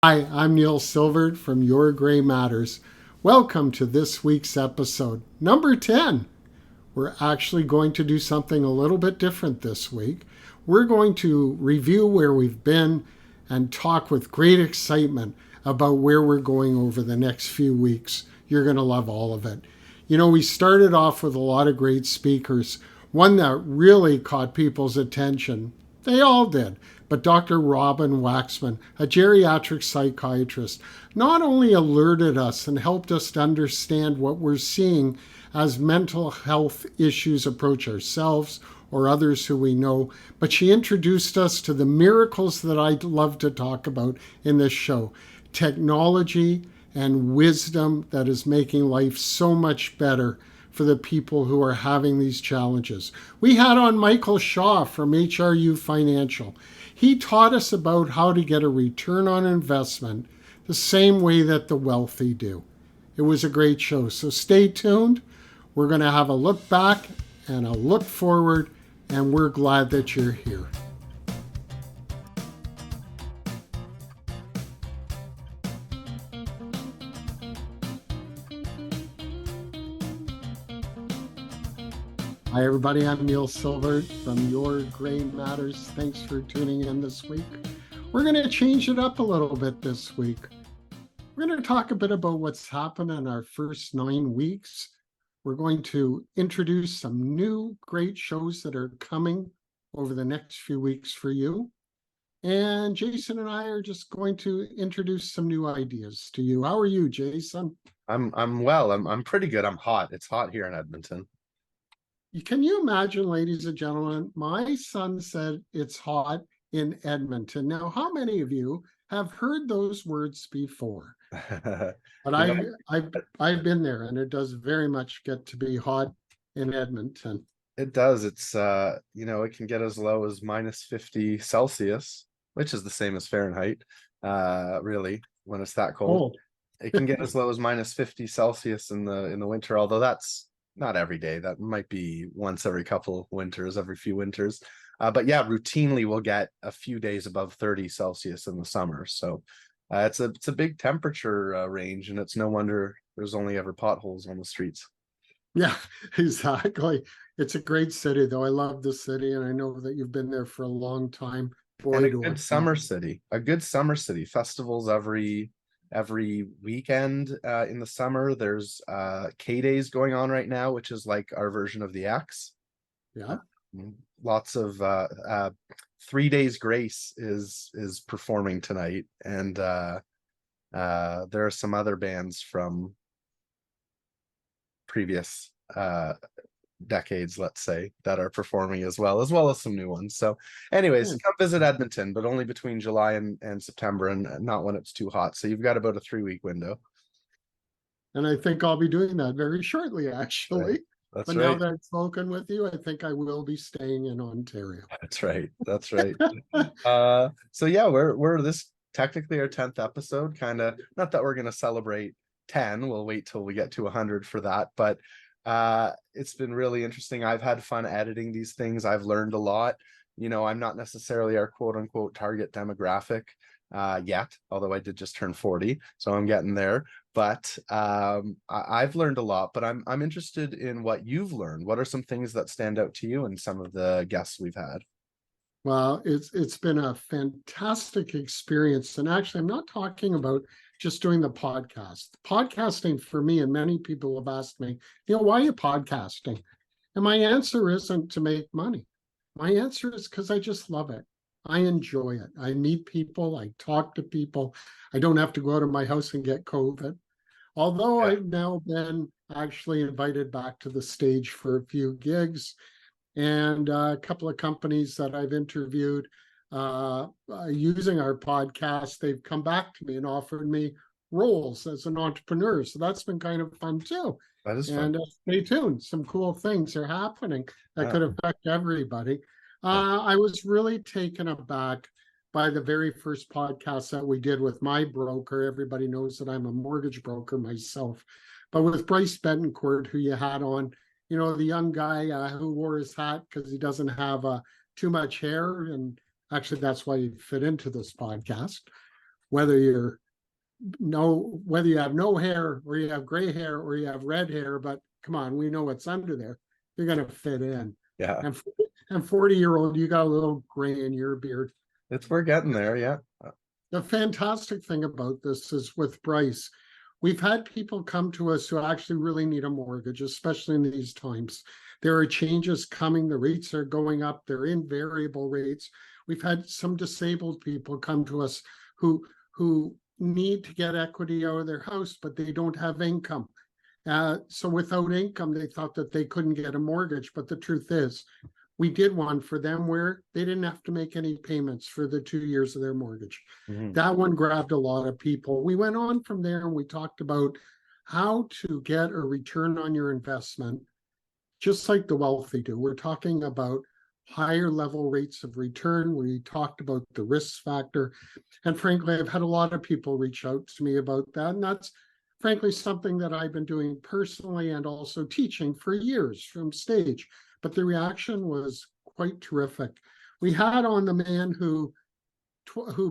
Hi, I'm Neil Silvert from Your Gray Matters. Welcome to this week's episode, number 10. We're actually going to do something a little bit different this week. We're going to review where we've been and talk with great excitement about where we're going over the next few weeks. You're going to love all of it. We started off with a lot of great speakers. One that really caught people's attention, they all did, but Dr. Robin Waxman, a geriatric psychiatrist, not only alerted us and helped us to understand what we're seeing as mental health issues approach ourselves or others who we know, but she introduced us to the miracles that I'd love to talk about in this show. Technology and wisdom that is making life so much better for the people who are having these challenges. We had on Michael Shaw from HRU Financial. He taught us about how to get a return on investment the same way that the wealthy do. It was a great show, so stay tuned. We're going to have a look back and a look forward, and we're glad that you're here. Hi, everybody. I'm Neil Silvert from Your Gray Matters. Thanks for tuning in this week. We're going to change it up a little bit this week. We're going to talk a bit about what's happened in our first 9 weeks. We're going to introduce some new great shows that are coming over the next few weeks for you. And Jason and I are just going to introduce some new ideas to you. How are you, Jason? I'm well. I'm pretty good. I'm hot. It's hot here in Edmonton. Can you imagine, ladies and gentlemen, my son said it's hot in Edmonton. Now, how many of you have heard those words before? But You know, I've been there, and it does very much get to be hot in Edmonton. it does. It can get as low as minus 50 Celsius, which is the same as Fahrenheit, really, when it's that cold. Oh, It can get as low as minus 50 Celsius in the winter, although that's not every day. That might be once every couple winters, every few winters. But yeah, routinely we'll get a few days above 30 Celsius in the summer. So it's a big temperature range, and it's no wonder there's only ever potholes on the streets. yeah, exactly. It's a great city, though. I love the city, and I know that you've been there for a long time. And Boy, a do I good love summer it. city, a good summer city. Festivals every weekend in the summer. There's K Days going on right now, which is like our version of the X. Yeah. Lots of 3 Days Grace is performing tonight, and there are some other bands from previous decades, let's say, that are performing as well as some new ones. So anyways, Yeah. come visit Edmonton, but only between July and September, and not when it's too hot. So you've got about a 3 week window. And I think I'll be doing that very shortly, Right. actually. That's But now right. that I've spoken with you, I think I will be staying in Ontario. That's right. That's right. So yeah, we're this technically our 10th episode, kind of, not that we're gonna celebrate 10. We'll wait till we get to 100 for that, but it's been really interesting. I've had fun editing these things. I've learned a lot. I'm not necessarily our quote unquote target demographic yet, although I did just turn 40, so I'm getting there. But I've learned a lot, but I'm interested in what you've learned. What are some things that stand out to you and some of the guests we've had? Well, it's been a fantastic experience. And actually, I'm not talking about just doing the podcast. Podcasting for me, and many people have asked me, why are you podcasting? And my answer isn't to make money. My answer is because I just love it. I enjoy it. I meet people, I talk to people. I don't have to go out of my house and get COVID. Although Yeah. I've now been actually invited back to the stage for a few gigs, and a couple of companies that I've interviewed using our podcast, they've come back to me and offered me roles as an entrepreneur. So that's been kind of fun too. That is fun. And stay tuned. Some cool things are happening that Yeah. could affect everybody. I was really taken aback by the very first podcast that we did with my broker. Everybody knows that I'm a mortgage broker myself, but with Bryce Betancourt, who you had on, the young guy who wore his hat because he doesn't have too much hair. And actually, that's why he fit into this podcast. whether whether you have no hair or you have gray hair or you have red hair, but come on, we know what's under there. You're going to fit in. Yeah. And 40-year-old, you got a little gray in your beard. We're getting there. Yeah. The fantastic thing about this is with Bryce, we've had people come to us who actually really need a mortgage, especially in these times. There are changes coming. The rates are going up. They're in variable rates. We've had some disabled people come to us who need to get equity out of their house, but they don't have income. So without income, they thought that they couldn't get a mortgage. But the truth is, we did one for them where they didn't have to make any payments for the 2 years of their mortgage. Mm-hmm. That one grabbed a lot of people. We went on from there and we talked about how to get a return on your investment, just like the wealthy do. We're talking about higher level rates of return. We talked about the risk factor. And frankly, I've had a lot of people reach out to me about that. And that's frankly something that I've been doing personally and also teaching for years from stage. But the reaction was quite terrific. We had on the man who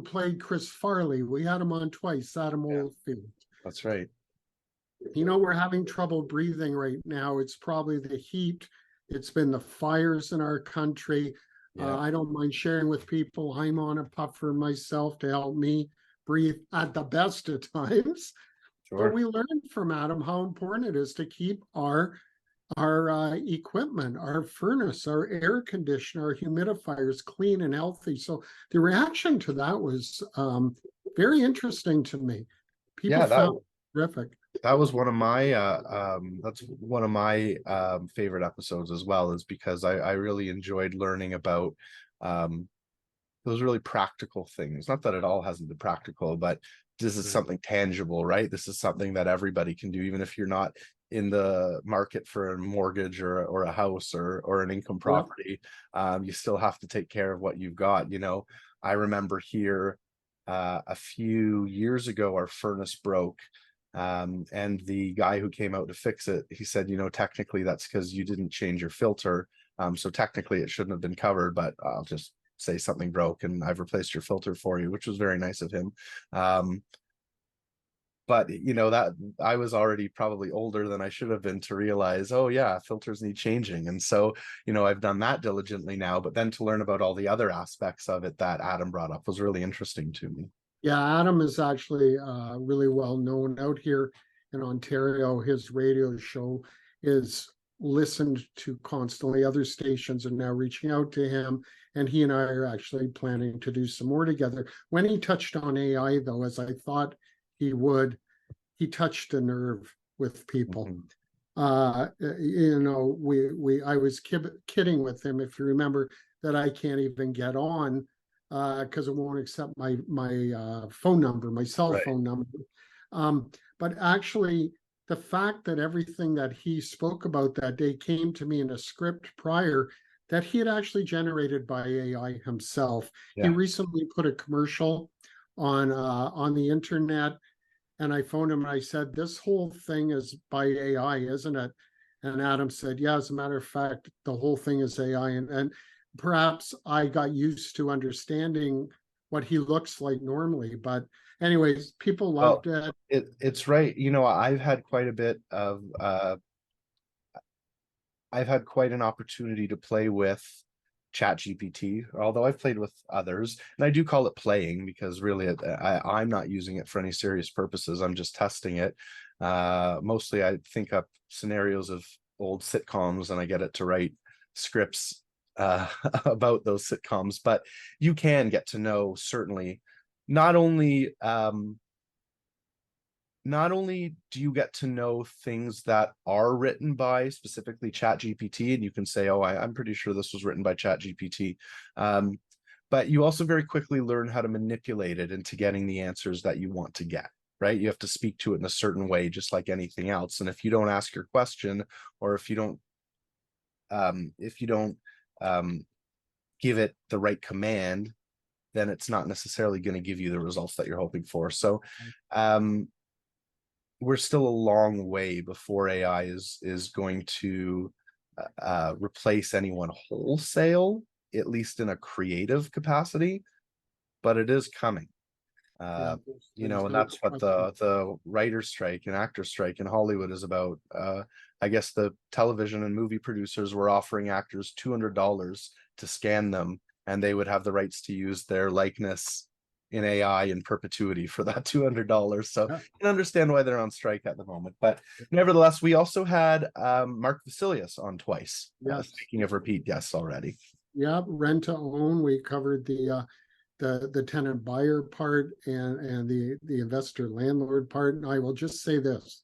played Chris Farley. We had him on twice, Adam Oldfield. That's right. We're having trouble breathing right now. It's probably the heat. It's been the fires in our country. Yeah. I don't mind sharing with people. I'm on a puffer myself to help me breathe at the best of times. Sure. But we learned from Adam how important it is to keep our equipment, our furnace, our air conditioner, our humidifiers clean and healthy. So the reaction to that was very interesting to me. People found it terrific. That was one of my favorite episodes as well, is because I really enjoyed learning about those really practical things. Not that it all hasn't been practical, but this is something tangible, right? This is something that everybody can do, even if you're not in the market for a mortgage or a house or an income property. You still have to take care of what you've got. I remember here a few years ago, our furnace broke. And the guy who came out to fix it, he said, technically that's because you didn't change your filter. So technically it shouldn't have been covered, but I'll just say something broke and I've replaced your filter for you, which was very nice of him. But that I was already probably older than I should have been to realize, oh yeah, filters need changing. And so, I've done that diligently now, but then to learn about all the other aspects of it that Adam brought up was really interesting to me. Yeah, Adam is actually really well known out here in Ontario. His radio show is listened to constantly. Other stations are now reaching out to him, and he and I are actually planning to do some more together. When he touched on AI, though, as I thought he would, he touched a nerve with people. Mm-hmm. I was kidding with him, if you remember, that I can't even get on because it won't accept my phone number, my cell phone number. But actually, the fact that everything that he spoke about that day came to me in a script prior that he had actually generated by AI himself. Yeah. He recently put a commercial on the internet, and I phoned him and I said, "This whole thing is by AI, isn't it?" And Adam said, "Yeah, as a matter of fact, the whole thing is AI." And perhaps I got used to understanding what he looks like normally, but anyways, people loved it. It's right. I've had quite a bit of I've had quite an opportunity to play with ChatGPT, although I've played with others, and I do call it playing because really I'm not using it for any serious purposes. I'm just testing it. Mostly I think up scenarios of old sitcoms and I get it to write scripts about those sitcoms, but you can get to know, certainly, not only do you get to know things that are written by specifically ChatGPT, and you can say, oh, I'm pretty sure this was written by ChatGPT, but you also very quickly learn how to manipulate it into getting the answers that you want to get, right? You have to speak to it in a certain way, just like anything else. And if you don't ask your question, or if you don't give it the right command, then it's not necessarily going to give you the results that you're hoping for. So we're still a long way before AI is going to replace anyone wholesale, at least in a creative capacity, but it is coming. Yeah, there's And no that's what question. the writer strike and actor strike in Hollywood is about. I guess the television and movie producers were offering actors $200 to scan them, and they would have the rights to use their likeness in AI in perpetuity for that $200. So Yeah, you can understand why they're on strike at the moment. But nevertheless, we also had Mark Vasilius on twice. yes. Speaking of repeat guests already. Yeah, rent to own. We covered the tenant buyer part and the investor landlord part. And I will just say this.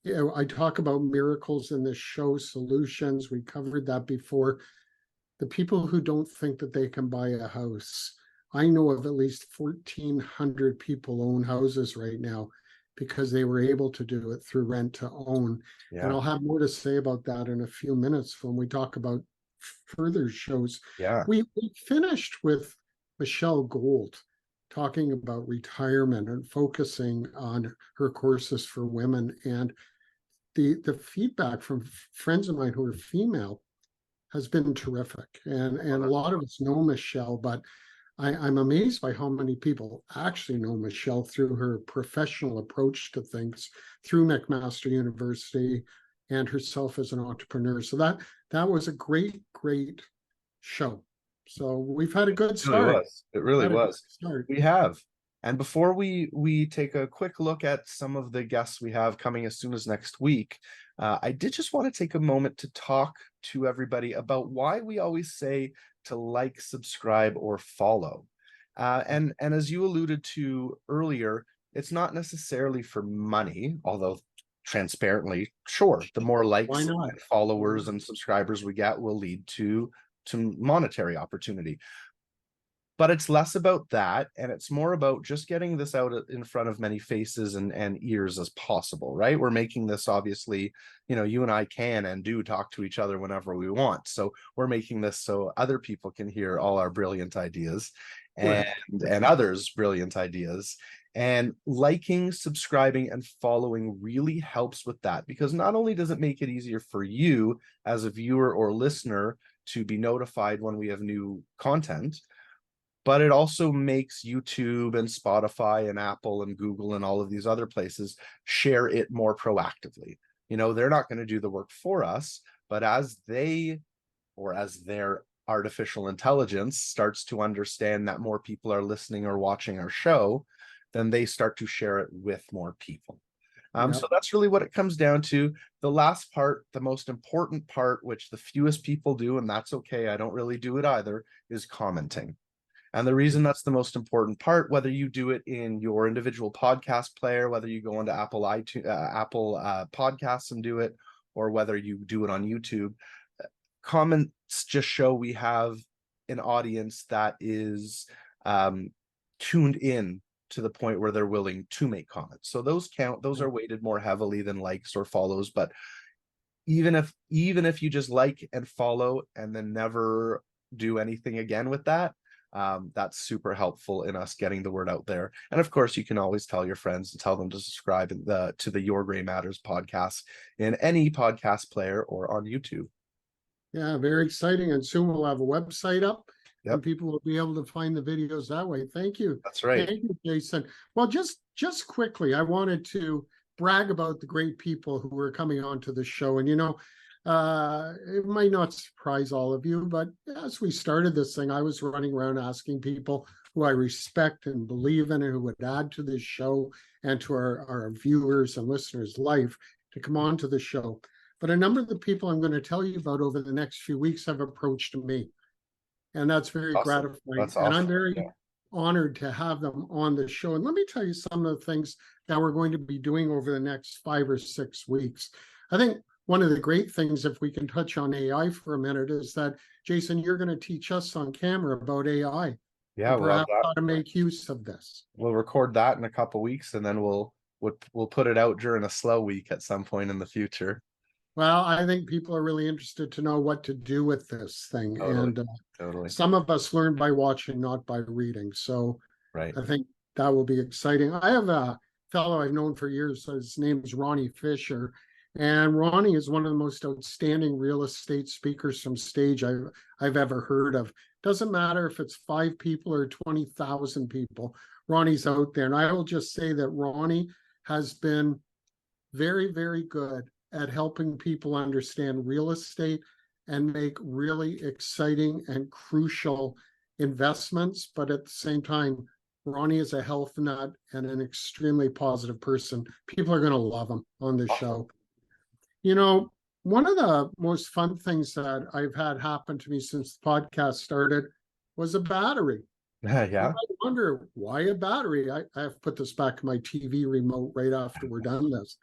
You know, I talk about miracles in this show, solutions. We covered that before. The people who don't think that they can buy a house. I know of at least 1,400 people own houses right now because they were able to do it through rent to own. And Yeah. I'll have more to say about that in a few minutes when we talk about further shows. Yeah. We finished with Michelle Gold talking about retirement and focusing on her courses for women. And the feedback from friends of mine who are female has been terrific. And a lot of us know Michelle, but I'm amazed by how many people actually know Michelle through her professional approach to things, through McMaster University and herself as an entrepreneur. So that was a great show. So we've had a good Really start. was. It really Had a good was. start. We have. And before we take a quick look at some of the guests we have coming as soon as next week, I did just want to take a moment to talk to everybody about why we always say to like, subscribe, or follow. And as you alluded to earlier, it's not necessarily for money, although transparently, sure, the more Why likes, not? and followers, and subscribers we get will lead to monetary opportunity. But it's less about that, and it's more about just getting this out in front of many faces and ears as possible, right? We're making this, obviously, you and I can and do talk to each other whenever we want. So we're making this so other people can hear all our brilliant ideas and Correct. and others' brilliant ideas. And liking, subscribing, and following really helps with that, because not only does it make it easier for you as a viewer or listener to be notified when we have new content, but it also makes YouTube and Spotify and Apple and Google and all of these other places share it more proactively. They're not going to do the work for us, but as their artificial intelligence starts to understand that more people are listening or watching our show, then they start to share it with more people. Yeah. So that's really what it comes down to. The last part, the most important part, which the fewest people do, and that's okay, I don't really do it either, is commenting. And the reason that's the most important part, whether you do it in your individual podcast player, whether you go into Apple Podcasts and do it, or whether you do it on YouTube, comments just show we have an audience that is tuned in to the point where they're willing to make comments. So those count; those are weighted more heavily than likes or follows. But even if you just like and follow and then never do anything again with that, that's super helpful in us getting the word out there. And of course, you can always tell your friends and tell them to subscribe to the Your Gray Matters podcast in any podcast player or on YouTube. Yeah, very exciting. And soon we'll have a website up and Yep, people will be able to find the videos that way. Thank you. that's right. Thank you, Jason. Well, just quickly, I wanted to brag about the great people who were coming onto the show. And it might not surprise all of you, but as we started this thing, I was running around asking people who I respect and believe in and who would add to this show and to our viewers and listeners' life to come on to the show. But a number of the people I'm going to tell you about over the next few weeks have approached me. And that's very Awesome. gratifying. That's And I'm awesome. very Yeah. honored to have them on the show. And let me tell you some of the things that we're going to be doing over the next 5 or 6 weeks. I think one of the great things, if we can touch on AI for a minute, is that, Jason, you're going to teach us on camera about AI Yeah, and we'll have perhaps that. how to make use of this. We'll record that in a couple weeks, and then we'll put it out during a slow week at some point in the future. Well, I think people are really interested to know what to do with this thing. Totally. And Totally. some of us learn by watching, not by reading. So Right. I think that will be exciting. I have a fellow I've known for years. His name is Ronnie Fisher. And Ronnie is one of the most outstanding real estate speakers from stage I've ever heard of. Doesn't matter if it's 5 people or 20,000 people. Ronnie's out there. And I will just say that Ronnie has been very, very good at helping people understand real estate and make really exciting and crucial investments. But at the same time, Ronnie is a health nut and an extremely positive person. People are going to love him on the show. You know, one of the most fun things that I've had happen to me since the podcast started was a battery. Yeah. I wonder why a battery. I have to put this back in my TV remote right after we're done this.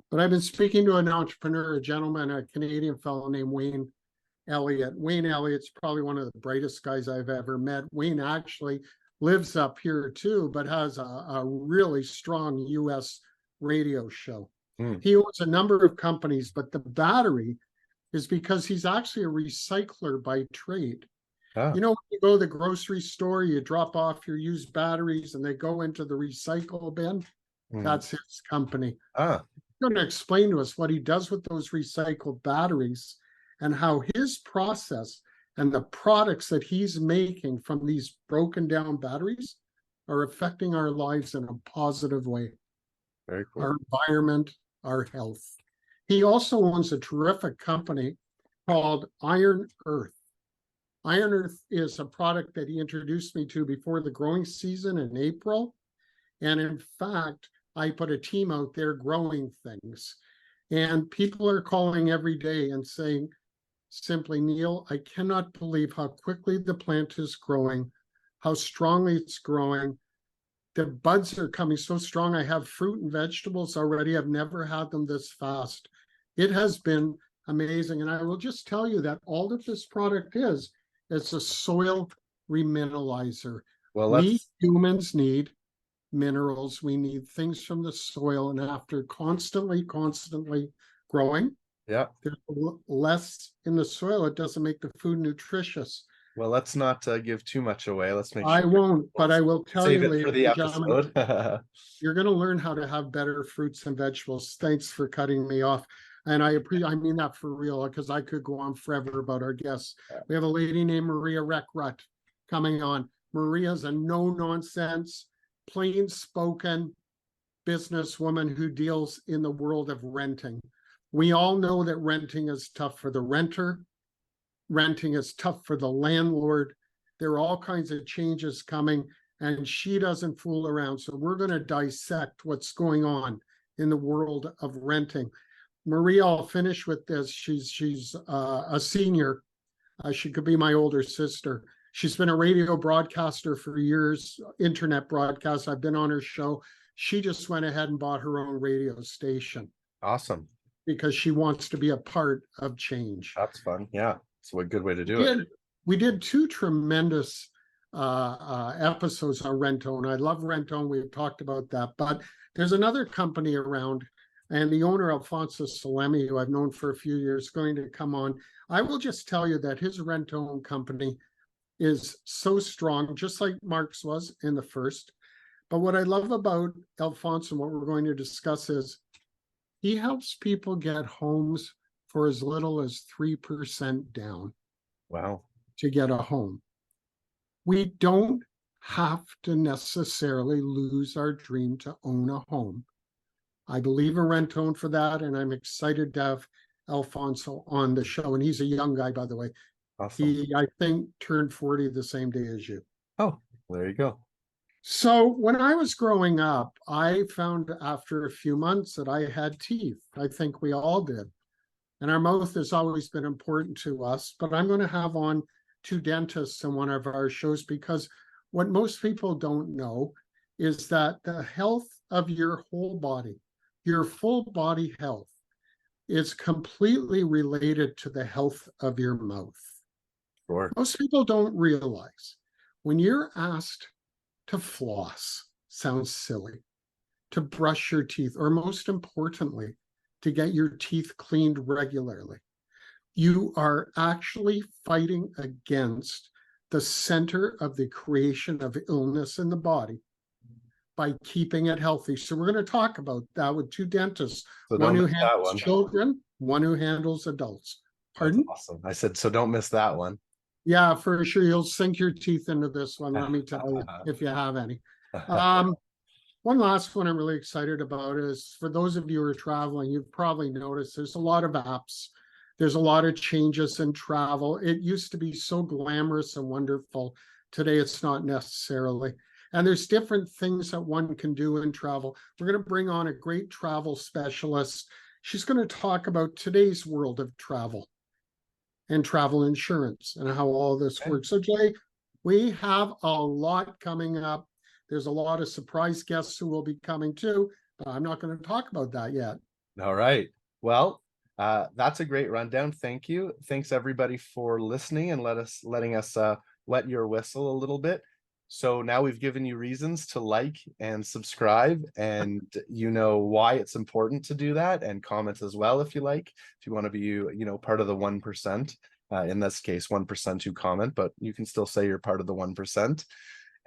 But I've been speaking to an entrepreneur, a gentleman, a Canadian fellow named Wayne Elliott. Wayne Elliott's probably one of the brightest guys I've ever met. Wayne actually lives up here too, but has a really strong US radio show. He owns a number of companies, but the battery is because he's actually a recycler by trade. You know, when you go to the grocery store, you drop off your used batteries and they go into the recycle bin. That's his company. He's going to explain to us what he does with those recycled batteries and how his process and the products that he's making from these broken down batteries are affecting our lives in a positive way. Very cool. Our environment, our health. He also owns a terrific company called Iron Earth. Iron Earth is a product that he introduced me to before the growing season in April. And in fact, I put a team out there growing things. And people are calling every day and saying, simply, Neil, I cannot believe how quickly the plant is growing, how strongly it's growing. The buds are coming so strong. I have fruit and vegetables already. I've never had them this fast. It has been amazing. And I will just tell you that all that this product is, it's a soil remineralizer. Well, we humans need minerals. We need things from the soil. And after constantly growing, there's less in the soil. It doesn't make the food nutritious. Well, let's not give too much away. Let's make sure. I won't, but I will tell you later. For the episode. You're going to learn how to have better fruits and vegetables. Thanks for cutting me off. And I mean that for real, because I could go on forever about our guests. We have a lady named Maria Reckrut coming on. Maria's a no-nonsense, plain-spoken businesswoman who deals in the world of renting. We all know that renting is tough for the renter. Renting is tough for the landlord. There are all kinds of changes coming, and she doesn't fool around. So we're going to dissect what's going on in the world of renting. Maria, I'll finish with this. She's a senior. She could be my older sister. She's been a radio broadcaster for years, internet broadcast. I've been on her show. She just went ahead and bought her own radio station. Awesome. Because she wants to be a part of change. That's fun. Yeah. It's a good way to do it. We did two tremendous episodes on Rentone. I love Rentone. We've talked about that. But there's another company around, and the owner, Alfonso Salemi, who I've known for a few years, is going to come on. I will just tell you that his Rentone company is so strong, just like Mark's was in the first. But what I love about Alfonso and what we're going to discuss is he helps people get homes for as little as 3% down. Wow. To get a home. We don't have to necessarily lose our dream to own a home. I believe in Rentone for that, and I'm excited to have Alfonso on the show. And he's a young guy, by the way. Awesome. He, I think, turned 40 the same day as you. Oh, there you go. So when I was growing up, I found after a few months that I had teeth. I think we all did. And our mouth has always been important to us. But I'm going to have on two dentists in one of our shows, because what most people don't know is that the health of your whole body, your full body health, is completely related to the health of your mouth. Sure. Most people don't realize when you're asked to floss, sounds silly, to brush your teeth, or most importantly, to get your teeth cleaned regularly, you are actually fighting against the center of the creation of illness in the body by keeping it healthy. So we're going to talk about that with two dentists, So one who don't miss that handles one. children, one who handles adults. Pardon? That's awesome. I said, so don't miss that one. Yeah, for sure. You'll sink your teeth into this one, let me tell you, if you have any. Um, One last one I'm really excited about is for those of you who are traveling, you've probably noticed there's a lot of apps. There's a lot of changes in travel. It used to be so glamorous and wonderful. Today, it's not necessarily. And there's different things that one can do in travel. We're going to bring on a great travel specialist. She's going to talk about today's world of travel and travel insurance and how all this Okay. works. So, Jay, we have a lot coming up. There's a lot of surprise guests who will be coming too, but I'm not going to talk about that yet. All right. Well, that's a great rundown. Thank you. Thanks everybody for listening and letting us wet your whistle a little bit. So now we've given you reasons to like and subscribe, and you know why it's important to do that, and comment as well if you like. If you want to be, part of the 1%, in this case, 1% who comment, but you can still say you're part of the 1%.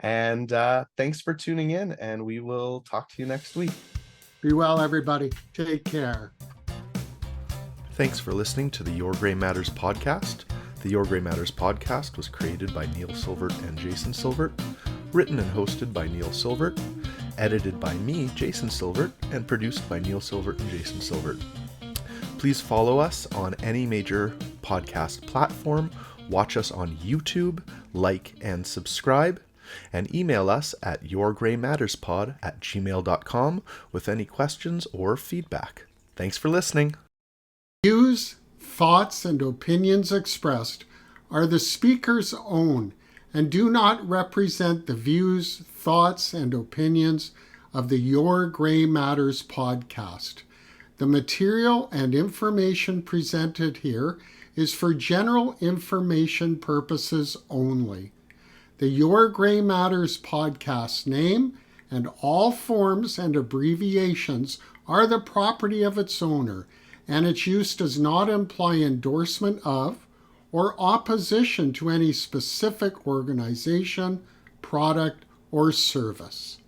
And thanks for tuning in, and we will talk to you next week. Be well, everybody. Take care. Thanks for listening to the Your Grey Matters podcast. The Your Grey Matters podcast was created by Neil Silvert and Jason Silvert, written and hosted by Neil Silvert, edited by me, Jason Silvert, and produced by Neil Silvert and Jason Silvert. Please follow us on any major podcast platform, watch us on YouTube, like and subscribe, and email us at yourgreymatterspod@gmail.com with any questions or feedback. Thanks for listening. Views, thoughts, and opinions expressed are the speaker's own and do not represent the views, thoughts, and opinions of the Your Grey Matters podcast. The material and information presented here is for general information purposes only. The Your Grey Matters podcast name and all forms and abbreviations are the property of its owner, and its use does not imply endorsement of or opposition to any specific organization, product, or service.